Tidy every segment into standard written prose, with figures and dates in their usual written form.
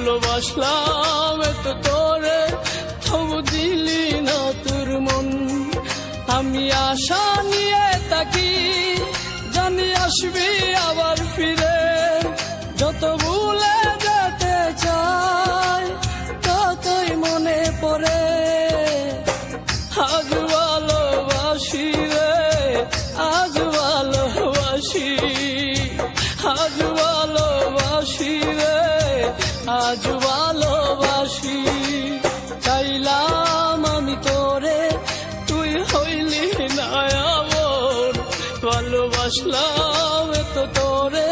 ভালোবাসলাম এত তোরে, তবু দিলি না তোর মন। আমি আশা নিয়ে তাকি, জানি আসবি আবার ফিরে। যত ভুলে যেতে চাই, ততই মনে পড়ে। আজ ভালোবাসি রে, আজ ভালোবাসি, আজ ভালোবাসি রে, আজ ভালোবাসি। চাইলাম আমি তোরে, তুই হইলি না আমার। ভালোবাসলাম এত তোরে,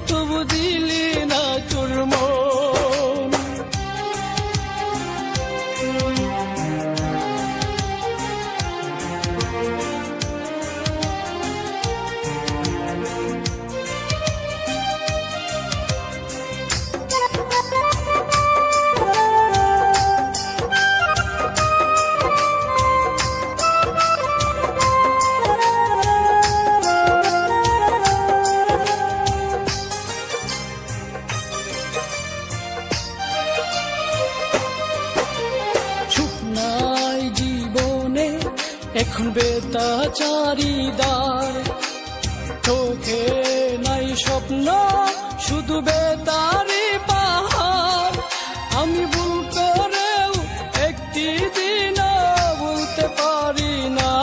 তবু দিলি না তোর মন। এখন বেতাচারিদার, চোখে নাই স্বপ্ন, শুধু বেতারি পাহাড়। আমি ভুল করেও একটি দিনও বলতে পারি না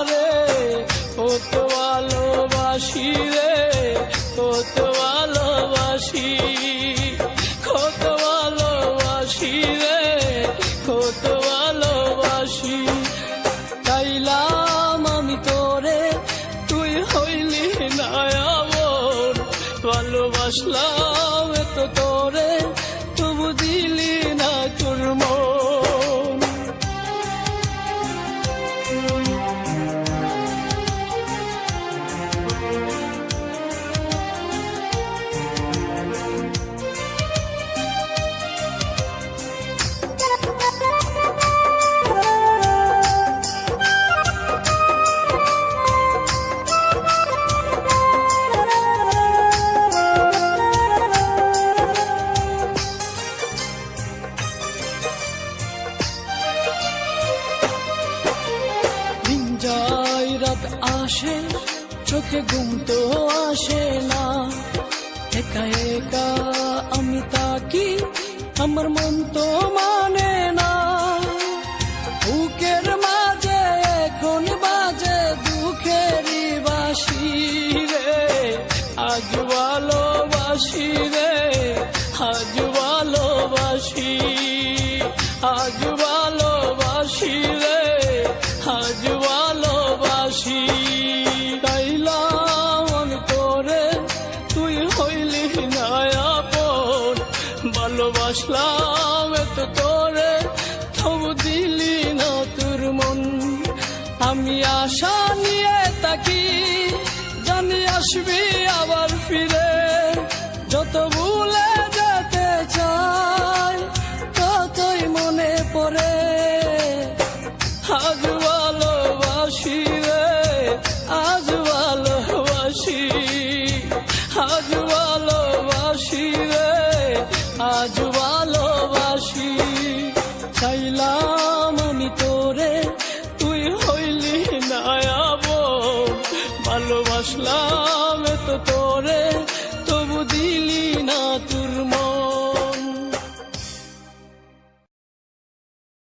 রে, কত ভালোবাসি রে, কত ভালোবাসি, কত ভালোবাসি রে, কত ভালোবাসি। চাইলাম আমি তোরে, তুই হইলি না আমার। ভালোবাসলাম এত তোরে, তবু দিলি না তোর মন। রাত আসে, চোখে ঘুম তো আসে না। একা একা আমি তাকি, আমার মন তো মানে না। বুকের মাঝে এখন বাজে দুঃখেরই বাঁশি রে। আজ ভালোবাসি রে, আজ ভালোবাসি, আজ ভালোবাসি রে, আজ ভালোবাসি। চাইলাম আমি তোরে, তুই হইলি না আপন। ভালোবাসলাম এত তোরে, তবু দিলি না তোর মন। আমি আশা নিয়ে তাকি, জানি আসবি আবার ফিরে। যত ভুলে যেতে চাই, ততই মনে পড়ে। আজ ভালোবাসি রে, আজ ভালোবাসি, আজ ভালোবাসি রে, আজ ভালোবাসি। চাইলাম আমি তোরে, তুই হইলি না আপন। ভালোবাসলাম